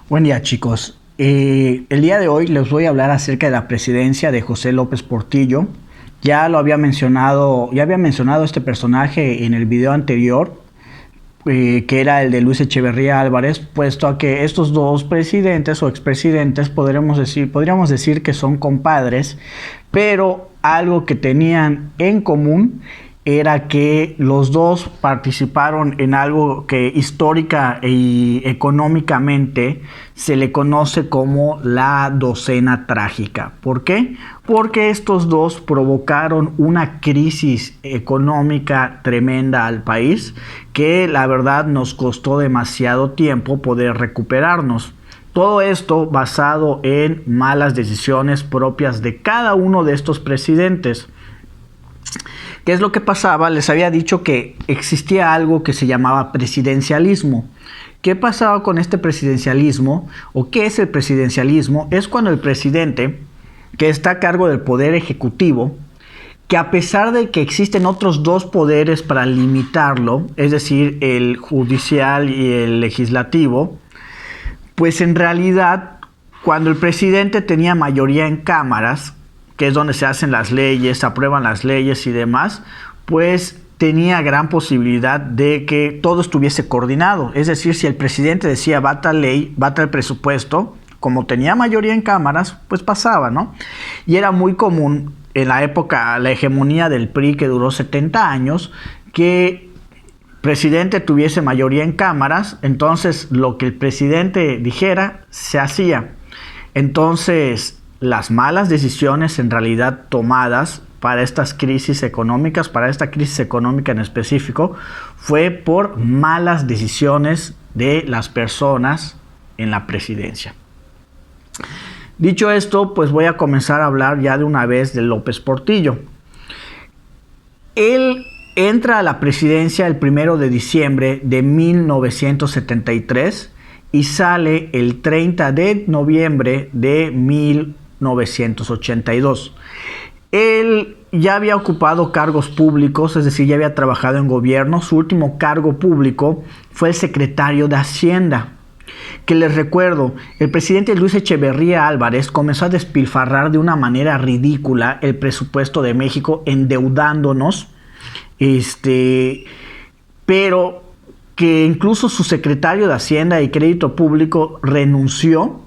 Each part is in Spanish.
Buen día, chicos. El día de hoy les voy a hablar acerca de la presidencia de José López Portillo. Ya había mencionado este personaje en el video anterior, que era el de Luis Echeverría Álvarez, puesto a que estos dos presidentes o expresidentes podríamos decir que son compadres, pero algo que tenían en común era que los dos participaron en algo que histórica y económicamente se le conoce como la docena trágica. ¿Por qué? Porque estos dos provocaron una crisis económica tremenda al país que la verdad nos costó demasiado tiempo poder recuperarnos. Todo esto basado en malas decisiones propias de cada uno de estos presidentes. ¿Qué es lo que pasaba? Les había dicho que existía algo que se llamaba presidencialismo. ¿Qué pasaba con este presidencialismo? ¿O qué es el presidencialismo? Es cuando el presidente, que está a cargo del poder ejecutivo, que a pesar de que existen otros dos poderes para limitarlo, es decir, el judicial y el legislativo, pues en realidad, cuando el presidente tenía mayoría en cámaras, que es donde se hacen las leyes, se aprueban las leyes y demás, pues tenía gran posibilidad de que todo estuviese coordinado. Es decir, si el presidente decía va tal ley, va tal presupuesto, como tenía mayoría en cámaras, pues pasaba, ¿no? Y era muy común en la época, la hegemonía del PRI, que duró 70 años, que el presidente tuviese mayoría en cámaras, entonces lo que el presidente dijera se hacía. Entonces, las malas decisiones en realidad tomadas para estas crisis económicas, para esta crisis económica en específico, fue por malas decisiones de las personas en la presidencia. Dicho esto, pues voy a comenzar a hablar ya de una vez de López Portillo. Él entra a la presidencia el 1 de diciembre de 1973 y sale el 30 de noviembre de 1982. Él ya había ocupado cargos públicos, es decir, ya había trabajado en gobierno. Su último cargo público fue el secretario de Hacienda, que les recuerdo, el presidente Luis Echeverría Álvarez comenzó a despilfarrar de una manera ridícula el presupuesto de México, endeudándonos, pero que incluso su secretario de Hacienda y Crédito Público renunció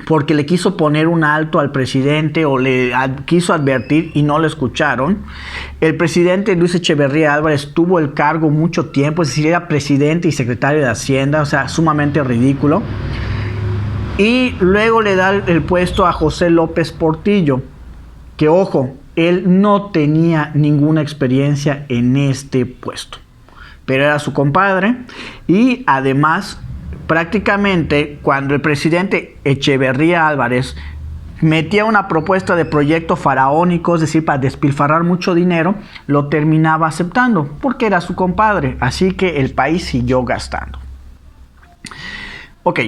porque le quiso poner un alto al presidente o le quiso advertir y no lo escucharon. El presidente Luis Echeverría Álvarez tuvo el cargo mucho tiempo, es decir, era presidente y secretario de Hacienda, o sea, sumamente ridículo. Y luego le da el puesto a José López Portillo, que ojo, él no tenía ninguna experiencia en este puesto, pero era su compadre y además prácticamente cuando el presidente Echeverría Álvarez metía una propuesta de proyecto faraónico, es decir, para despilfarrar mucho dinero, lo terminaba aceptando porque era su compadre, así que el país siguió gastando. Ok,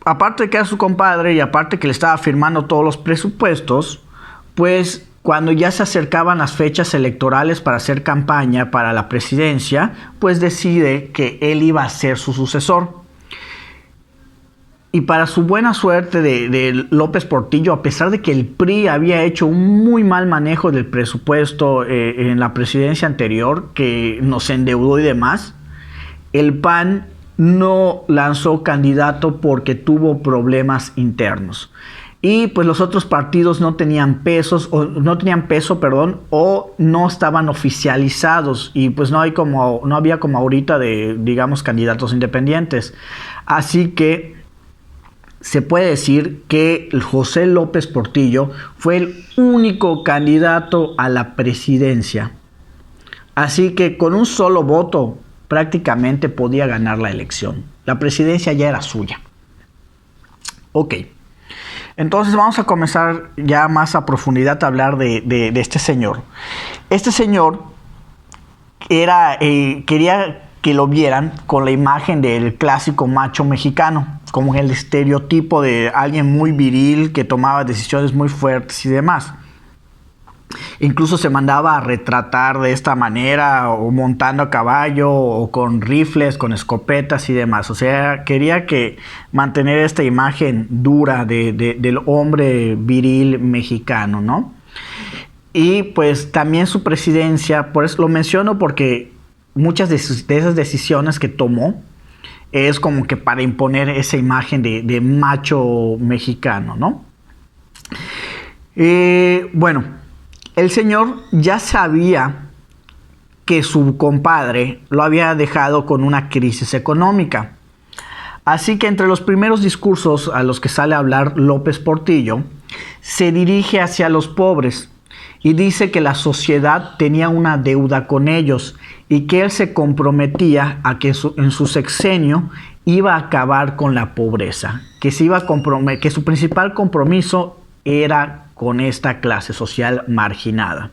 aparte de que era su compadre y aparte que le estaba firmando todos los presupuestos, pues cuando ya se acercaban las fechas electorales para hacer campaña para la presidencia, pues decide que él iba a ser su sucesor. Y para su buena suerte de López Portillo, a pesar de que el PRI había hecho un muy mal manejo del presupuesto en la presidencia anterior, que nos endeudó y demás, el PAN no lanzó candidato porque tuvo problemas internos. Y pues los otros partidos no tenían peso, o no estaban oficializados y pues no había como ahorita de, digamos, candidatos independientes. Así que se puede decir que José López Portillo fue el único candidato a la presidencia. Así que con un solo voto prácticamente podía ganar la elección. La presidencia ya era suya. Ok. Entonces vamos a comenzar ya más a profundidad a hablar de este señor. Este señor quería que lo vieran con la imagen del clásico macho mexicano, como el estereotipo de alguien muy viril que tomaba decisiones muy fuertes y demás. Incluso se mandaba a retratar de esta manera, o montando a caballo, o con rifles, con escopetas y demás. O sea, quería mantener esta imagen dura del hombre viril mexicano, ¿no? Y pues también su presidencia, por eso lo menciono, porque muchas de esas decisiones que tomó es como que para imponer esa imagen de macho mexicano, ¿no? Bueno, el señor ya sabía que su compadre lo había dejado con una crisis económica. Así que entre los primeros discursos a los que sale a hablar López Portillo, se dirige hacia los pobres y dice que la sociedad tenía una deuda con ellos y que él se comprometía a que en su sexenio iba a acabar con la pobreza, que su principal compromiso era con esta clase social marginada,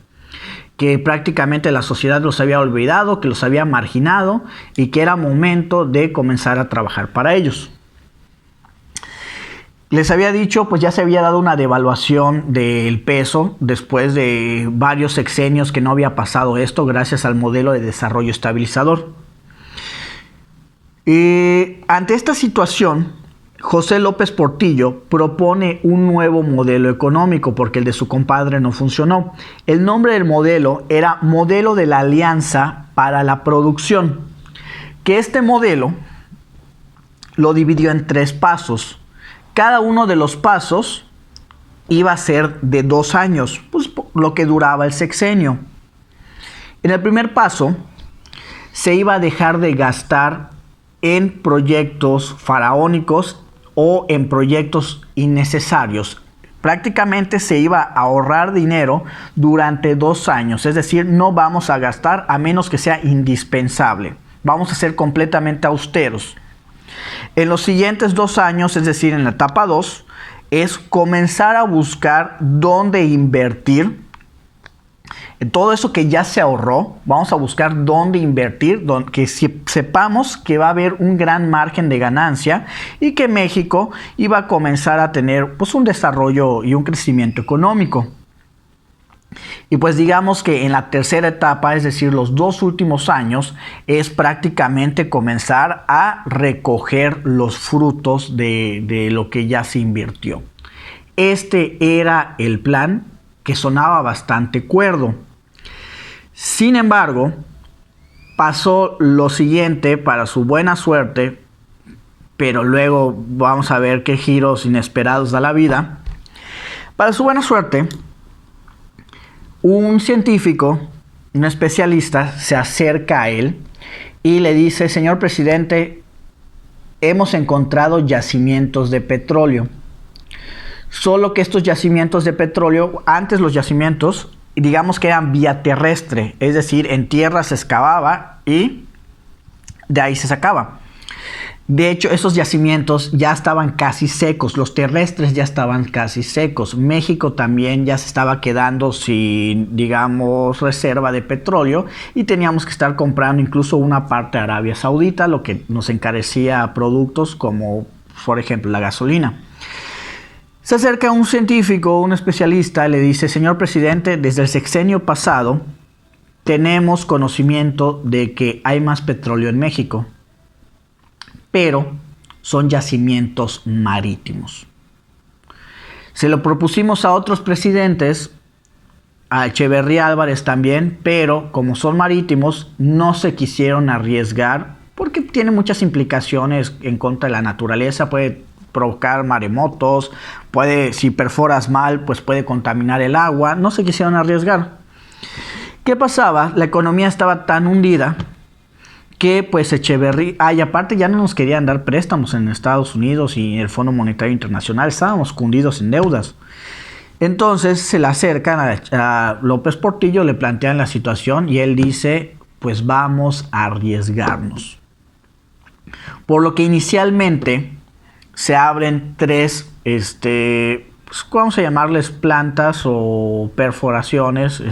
que prácticamente la sociedad los había olvidado, que los había marginado y que era momento de comenzar a trabajar para ellos. Les había dicho, pues ya se había dado una devaluación del peso después de varios sexenios que no había pasado esto gracias al modelo de desarrollo estabilizador. Ante esta situación, José López Portillo propone un nuevo modelo económico porque el de su compadre no funcionó. El nombre del modelo era Modelo de la Alianza para la Producción, que este modelo lo dividió en 3 pasos. Cada uno de los pasos iba a ser de 2 años, pues lo que duraba el sexenio. En el primer paso, se iba a dejar de gastar en proyectos faraónicos o en proyectos innecesarios. Prácticamente se iba a ahorrar dinero durante 2 años, es decir, no vamos a gastar a menos que sea indispensable. Vamos a ser completamente austeros. En los siguientes 2 años, es decir, en la etapa 2, es comenzar a buscar dónde invertir. En todo eso que ya se ahorró, vamos a buscar dónde invertir, que sepamos que va a haber un gran margen de ganancia y que México iba a comenzar a tener pues, un desarrollo y un crecimiento económico. Y pues digamos que en la tercera etapa, es decir, los 2 últimos años, es prácticamente comenzar a recoger los frutos de lo que ya se invirtió. Este era el plan que sonaba bastante cuerdo. Sin embargo, pasó lo siguiente para su buena suerte, pero luego vamos a ver qué giros inesperados da la vida. Para su buena suerte, un científico, un especialista, se acerca a él y le dice: señor presidente, hemos encontrado yacimientos de petróleo. Solo que estos yacimientos de petróleo, antes los yacimientos, digamos que eran vía terrestre, es decir, en tierra se excavaba y de ahí se sacaba. De hecho, esos yacimientos ya estaban casi secos, los terrestres ya estaban casi secos. México también ya se estaba quedando sin, digamos, reserva de petróleo y teníamos que estar comprando incluso una parte de Arabia Saudita, lo que nos encarecía productos como, por ejemplo, la gasolina. Se acerca un científico, un especialista, y le dice: señor presidente, desde el sexenio pasado tenemos conocimiento de que hay más petróleo en México, pero son yacimientos marítimos. Se lo propusimos a otros presidentes, a Echeverría Álvarez también, pero como son marítimos no se quisieron arriesgar porque tiene muchas implicaciones en contra de la naturaleza, puede provocar maremotos, si perforas mal, pues puede contaminar el agua, no se quisieron arriesgar. ¿Qué pasaba? La economía estaba tan hundida que pues Echeverría, y aparte ya no nos querían dar préstamos en Estados Unidos y el Fondo Monetario Internacional, estábamos hundidos en deudas. Entonces se le acercan a López Portillo, le plantean la situación y él dice: pues vamos a arriesgarnos. Por lo que inicialmente se abren 3, pues, vamos a llamarles plantas o perforaciones,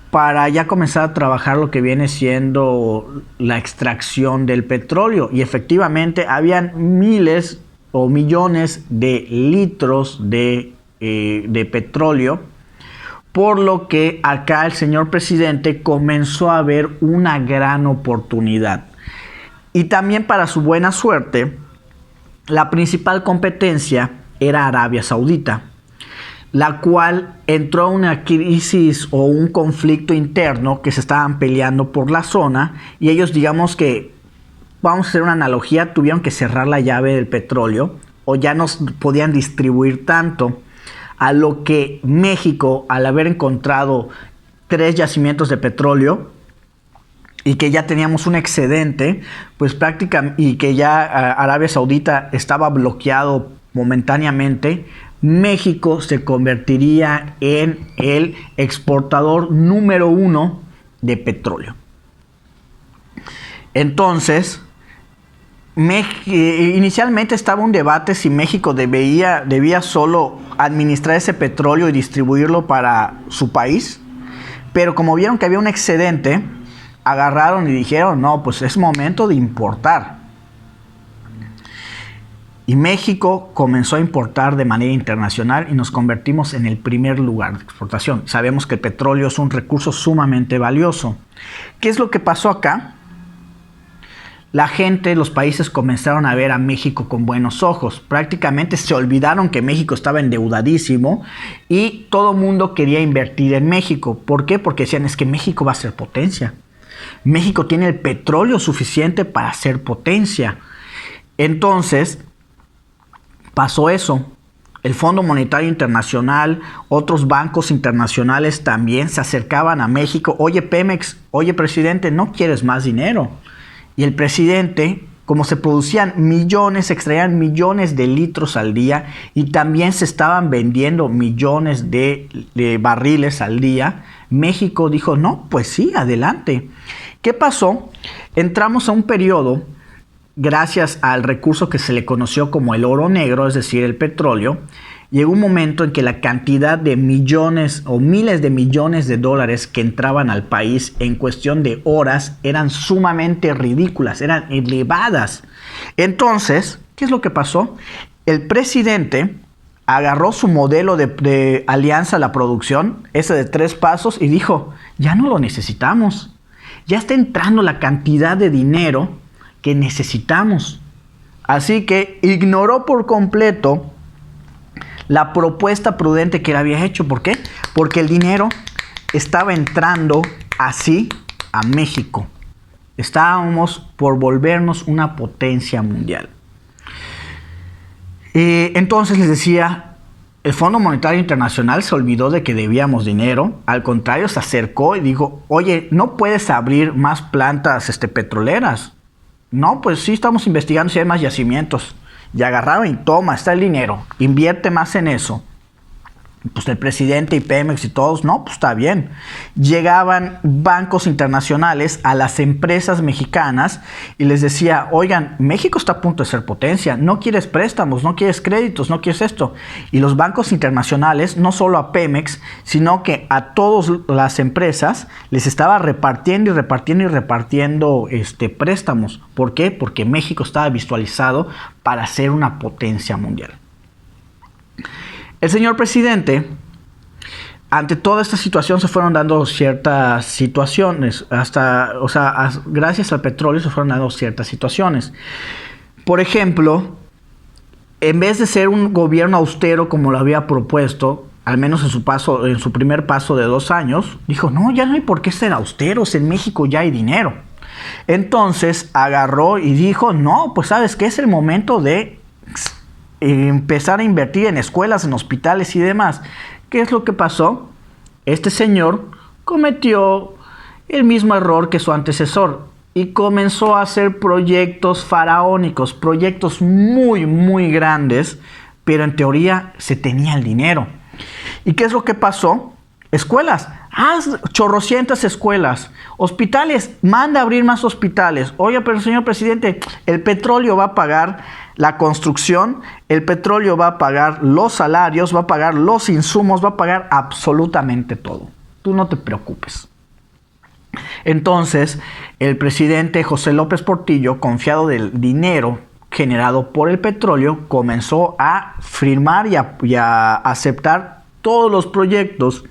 para ya comenzar a trabajar lo que viene siendo la extracción del petróleo. Y efectivamente habían miles o millones de litros de de petróleo, por lo que acá el señor presidente comenzó a ver una gran oportunidad. Y también, para su buena suerte, la principal competencia era Arabia Saudita, la cual entró a una crisis o un conflicto interno, que se estaban peleando por la zona, y ellos, digamos que, vamos a hacer una analogía, tuvieron que cerrar la llave del petróleo, o ya no podían distribuir tanto, a lo que México, al haber encontrado 3 yacimientos de petróleo y que ya teníamos un excedente, pues prácticamente, y que ya Arabia Saudita estaba bloqueado momentáneamente, México se convertiría en el exportador número 1 de petróleo. Entonces, inicialmente estaba un debate si México debía solo administrar ese petróleo y distribuirlo para su país, pero como vieron que había un excedente, agarraron y dijeron, no, pues es momento de importar. Y México comenzó a importar de manera internacional y nos convertimos en el primer lugar de exportación. Sabemos que el petróleo es un recurso sumamente valioso. ¿Qué es lo que pasó acá? La gente, los países comenzaron a ver a México con buenos ojos. Prácticamente se olvidaron que México estaba endeudadísimo y todo el mundo quería invertir en México. ¿Por qué? Porque decían, es que México va a ser potencia. México tiene el petróleo suficiente para ser potencia. Entonces, pasó eso. El Fondo Monetario Internacional, otros bancos internacionales también se acercaban a México. Oye, Pemex, oye, presidente, ¿no quieres más dinero? Y el presidente, como se producían millones, se extraían millones de litros al día y también se estaban vendiendo millones de barriles al día, México dijo, no, pues sí, adelante. ¿Qué pasó? Entramos a un periodo, gracias al recurso que se le conoció como el oro negro, es decir, el petróleo. Llegó un momento en que la cantidad de millones o miles de millones de dólares que entraban al país en cuestión de horas eran sumamente ridículas, eran elevadas. Entonces, ¿qué es lo que pasó? El presidente agarró su modelo de alianza a la producción, ese de 3 pasos, y dijo, ya no lo necesitamos. Ya está entrando la cantidad de dinero que necesitamos. Así que ignoró por completo la propuesta prudente que él había hecho. ¿Por qué? Porque el dinero estaba entrando así a México. Estábamos por volvernos una potencia mundial. Entonces les decía, el Fondo Monetario Internacional se olvidó de que debíamos dinero. Al contrario, se acercó y dijo, oye, ¿no puedes abrir más plantas petroleras? No, pues sí, estamos investigando si hay más yacimientos. Y agarraron y toma, está el dinero, invierte más en eso. Pues el presidente y Pemex y todos, no, pues está bien. Llegaban bancos internacionales a las empresas mexicanas y les decía, oigan, México está a punto de ser potencia, no quieres préstamos, no quieres créditos, no quieres esto. Y los bancos internacionales, no solo a Pemex, sino que a todas las empresas les estaba repartiendo préstamos. ¿Por qué? Porque México estaba visualizado para ser una potencia mundial. El señor presidente, ante toda esta situación se fueron dando ciertas situaciones, gracias al petróleo se fueron dando ciertas situaciones. Por ejemplo, en vez de ser un gobierno austero como lo había propuesto, al menos en su primer paso de 2 años, dijo, no, ya no hay por qué ser austeros, en México ya hay dinero. Entonces agarró y dijo, no, pues sabes que es el momento de empezar a invertir en escuelas, en hospitales y demás. ¿Qué es lo que pasó? Este señor cometió el mismo error que su antecesor y comenzó a hacer proyectos faraónicos, proyectos muy, muy grandes, pero en teoría se tenía el dinero. ¿Y qué es lo que pasó? Escuelas, haz chorrocientas escuelas. Hospitales, manda a abrir más hospitales. Oye, pero señor presidente, el petróleo va a pagar la construcción, el petróleo va a pagar los salarios, va a pagar los insumos, va a pagar absolutamente todo. Tú no te preocupes. Entonces, el presidente José López Portillo, confiado del dinero generado por el petróleo, comenzó a firmar y a aceptar todos los proyectos,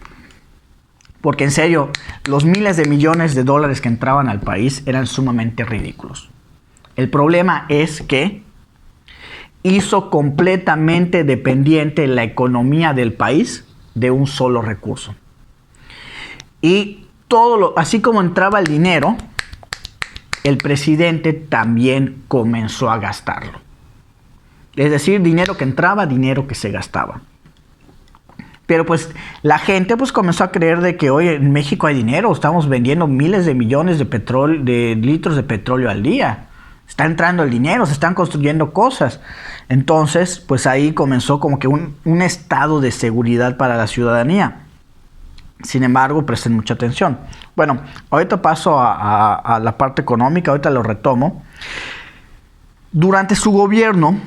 porque en serio, los miles de millones de dólares que entraban al país eran sumamente ridículos. El problema es que hizo completamente dependiente la economía del país de un solo recurso. Y así como entraba el dinero, el presidente también comenzó a gastarlo. Es decir, dinero que entraba, dinero que se gastaba. Pero pues la gente pues comenzó a creer de que hoy en México hay dinero, estamos vendiendo miles de millones de litros de petróleo al día. Está entrando el dinero, se están construyendo cosas. Entonces, pues ahí comenzó como que un estado de seguridad para la ciudadanía. Sin embargo, presten mucha atención. Bueno, ahorita paso a la parte económica, ahorita lo retomo. Durante su gobierno,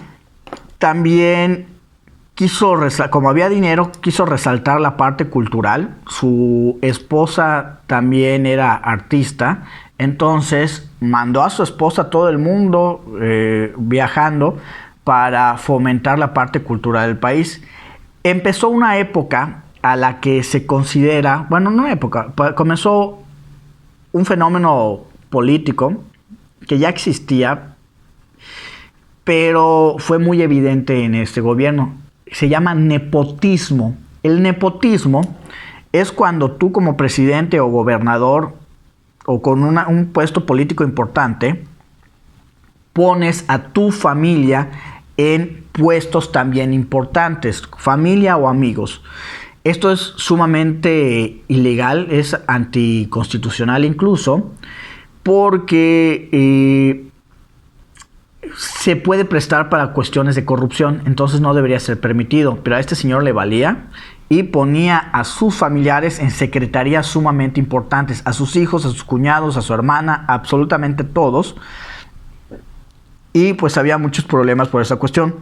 también como había dinero, quiso resaltar la parte cultural. Su esposa también era artista, entonces mandó a su esposa a todo el mundo viajando para fomentar la parte cultural del país. Empezó una época a la que se considera, bueno, no época, comenzó un fenómeno político que ya existía, pero fue muy evidente en este gobierno. Se llama nepotismo. El nepotismo es cuando tú como presidente o gobernador o con un puesto político importante pones a tu familia en puestos también importantes, familia o amigos. Esto es sumamente ilegal, es anticonstitucional incluso, porque se puede prestar para cuestiones de corrupción, entonces no debería ser permitido, pero a este señor le valía y ponía a sus familiares en secretarías sumamente importantes, a sus hijos, a sus cuñados, a su hermana, absolutamente todos, y pues había muchos problemas por esa cuestión,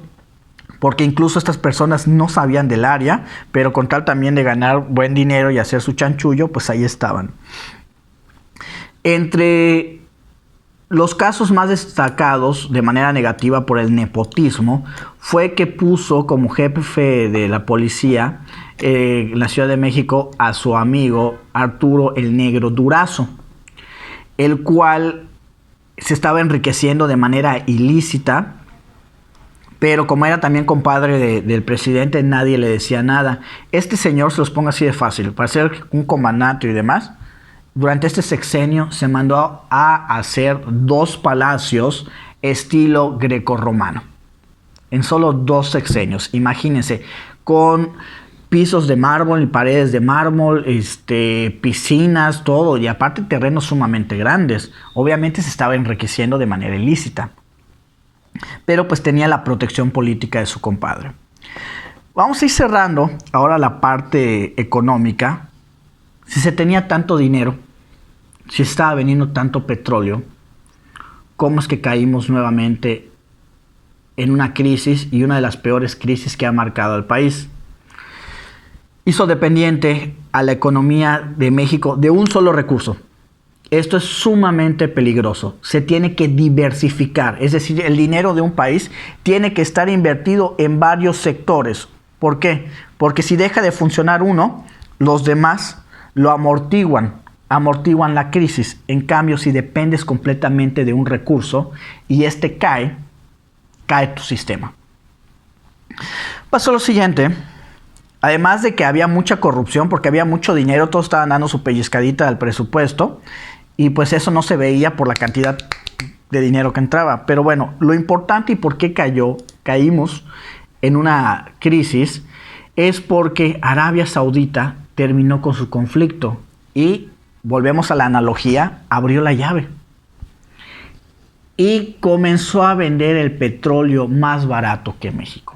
porque incluso estas personas no sabían del área, pero con tal también de ganar buen dinero y hacer su chanchullo, pues ahí estaban. Entre los casos más destacados de manera negativa por el nepotismo fue que puso como jefe de la policía en la Ciudad de México a su amigo Arturo el Negro Durazo, el cual se estaba enriqueciendo de manera ilícita, pero como era también compadre del presidente, nadie le decía nada. Este señor, se los pongo así de fácil, para ser un comandante y demás, durante este sexenio se mandó a hacer 2 palacios estilo grecorromano. En solo 2 sexenios, imagínense, con pisos de mármol y paredes de mármol, piscinas, todo, y aparte terrenos sumamente grandes. Obviamente se estaba enriqueciendo de manera ilícita, pero pues tenía la protección política de su compadre. Vamos a ir cerrando ahora la parte económica. Si se tenía tanto dinero, si estaba veniendo tanto petróleo, ¿cómo es que caímos nuevamente en una crisis, y una de las peores crisis que ha marcado al país? Hizo dependiente a la economía de México de un solo recurso. Esto es sumamente peligroso. Se tiene que diversificar, es decir, el dinero de un país tiene que estar invertido en varios sectores. ¿Por qué? Porque si deja de funcionar uno, los demás lo amortiguan la crisis. En cambio, si dependes completamente de un recurso y este cae tu sistema. Pasó lo siguiente. Además de que había mucha corrupción, porque había mucho dinero, todos estaban dando su pellizcadita al presupuesto, y pues eso no se veía por la cantidad de dinero que entraba. Pero bueno, lo importante y por qué caímos en una crisis es porque Arabia Saudita terminó con su conflicto y, volvemos a la analogía, abrió la llave y comenzó a vender el petróleo más barato que México.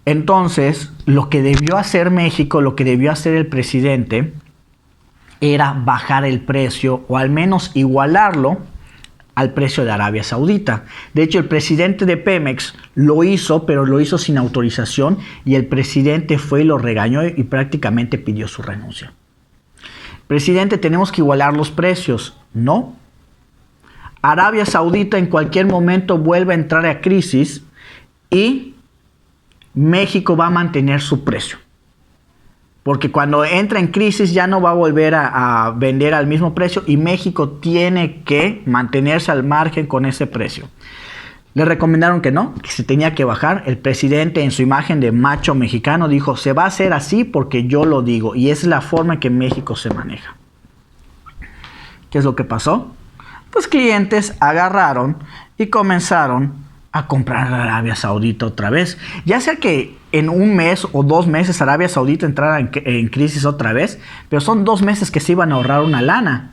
Entonces, lo que debió hacer México, lo que debió hacer el presidente, era bajar el precio o al menos igualarlo al precio de Arabia Saudita. De hecho, el presidente de Pemex lo hizo, pero lo hizo sin autorización, y el presidente fue y lo regañó y prácticamente pidió su renuncia. Presidente, tenemos que igualar los precios. No. Arabia Saudita en cualquier momento vuelve a entrar a crisis y México va a mantener su precio. Porque cuando entra en crisis ya no va a volver a vender al mismo precio y México tiene que mantenerse al margen con ese precio. Le recomendaron que no, que se tenía que bajar. El presidente, en su imagen de macho mexicano, dijo: se va a hacer así porque yo lo digo. Y esa es la forma en que México se maneja. ¿Qué es lo que pasó? Pues clientes agarraron y comenzaron a comprar a Arabia Saudita otra vez. Ya sea que en un mes o 2 meses Arabia Saudita entrara en crisis otra vez, pero son 2 meses que se iban a ahorrar una lana.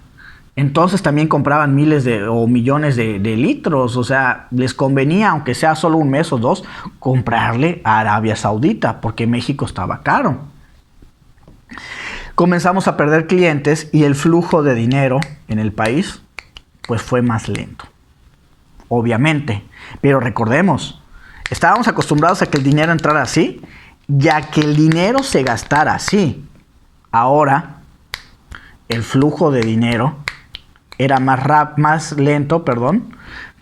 Entonces también compraban miles o millones de litros. O sea, les convenía, aunque sea solo un mes o 2, comprarle a Arabia Saudita, porque México estaba caro. Comenzamos a perder clientes y el flujo de dinero en el país pues fue más lento. Obviamente. Pero recordemos, estábamos acostumbrados a que el dinero entrara así, ya que el dinero se gastara así. Ahora, el flujo de dinero era más lento,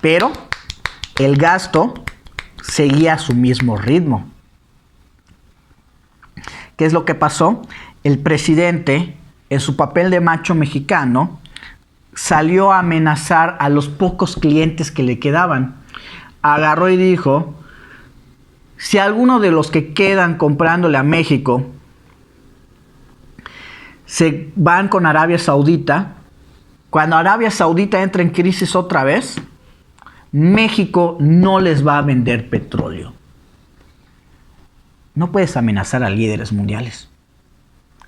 pero el gasto seguía a su mismo ritmo. ¿Qué es lo que pasó? El presidente, en su papel de macho mexicano, salió a amenazar a los pocos clientes que le quedaban. Agarró y dijo: si alguno de los que quedan comprándole a México se van con Arabia Saudita, cuando Arabia Saudita entre en crisis otra vez, México no les va a vender petróleo. No puedes amenazar a líderes mundiales.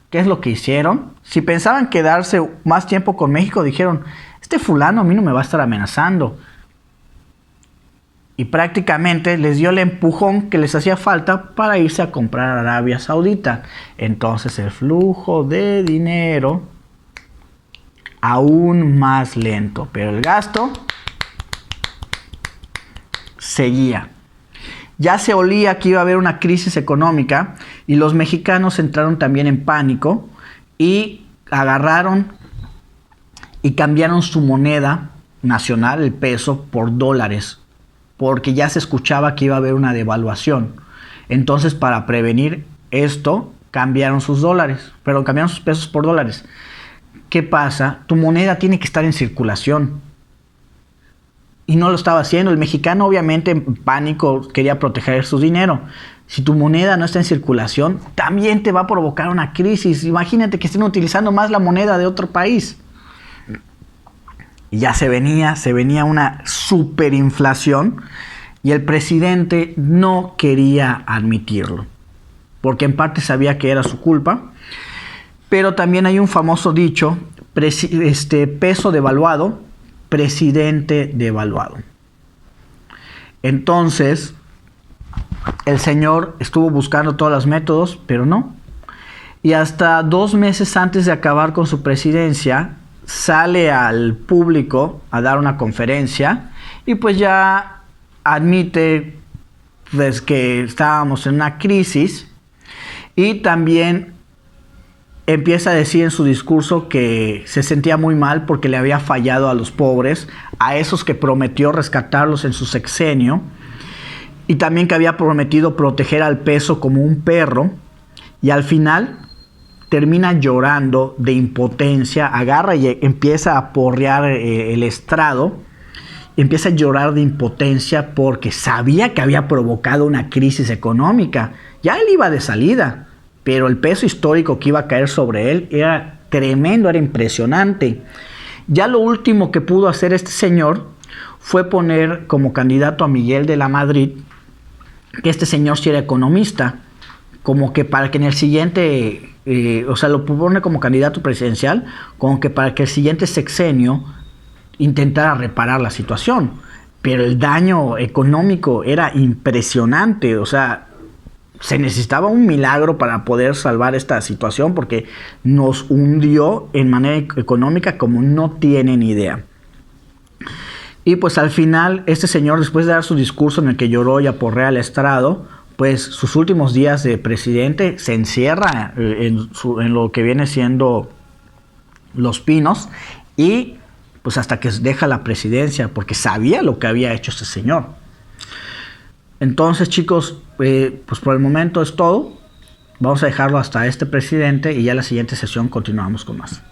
¿Qué es lo que hicieron? Si pensaban quedarse más tiempo con México, dijeron: este fulano a mí no me va a estar amenazando. Y prácticamente les dio el empujón que les hacía falta para irse a comprar a Arabia Saudita. Entonces el flujo de dinero aún más lento, pero el gasto seguía. Ya se olía que iba a haber una crisis económica y los mexicanos entraron también en pánico y agarraron y cambiaron su moneda nacional, el peso, por dólares, porque ya se escuchaba que iba a haber una devaluación. Entonces, para prevenir esto, cambiaron sus pesos por dólares. ¿Qué pasa? Tu moneda tiene que estar en circulación. Y no lo estaba haciendo. El mexicano, obviamente, en pánico, quería proteger su dinero. Si tu moneda no está en circulación, también te va a provocar una crisis. Imagínate que estén utilizando más la moneda de otro país. Y ya se venía una superinflación. Y el presidente no quería admitirlo, porque en parte sabía que era su culpa. Pero también hay un famoso dicho: peso devaluado, presidente devaluado. Entonces, el señor estuvo buscando todos los métodos, pero no. Y hasta 2 meses antes de acabar con su presidencia, sale al público a dar una conferencia y pues ya admite pues que estábamos en una crisis, y también empieza a decir en su discurso que se sentía muy mal porque le había fallado a los pobres, a esos que prometió rescatarlos en su sexenio, y también que había prometido proteger al peso como un perro, y al final termina llorando de impotencia, agarra y empieza a porrear el estrado, empieza a llorar de impotencia porque sabía que había provocado una crisis económica. Ya él iba de salida, pero el peso histórico que iba a caer sobre él era tremendo, era impresionante. Ya lo último que pudo hacer este señor fue poner como candidato a Miguel de la Madrid, que este señor sí era economista, como que para que en el siguiente, lo pone como candidato presidencial, como que para que el siguiente sexenio intentara reparar la situación. Pero el daño económico era impresionante, o sea, se necesitaba un milagro para poder salvar esta situación, porque nos hundió en manera económica como no tienen idea. Y pues al final, este señor, después de dar su discurso en el que lloró y aporrea al estrado, pues sus últimos días de presidente se encierra en lo que viene siendo Los Pinos, y pues hasta que deja la presidencia, porque sabía lo que había hecho este señor. Entonces, chicos, pues por el momento es todo. Vamos a dejarlo hasta este presidente y ya en la siguiente sesión continuamos con más.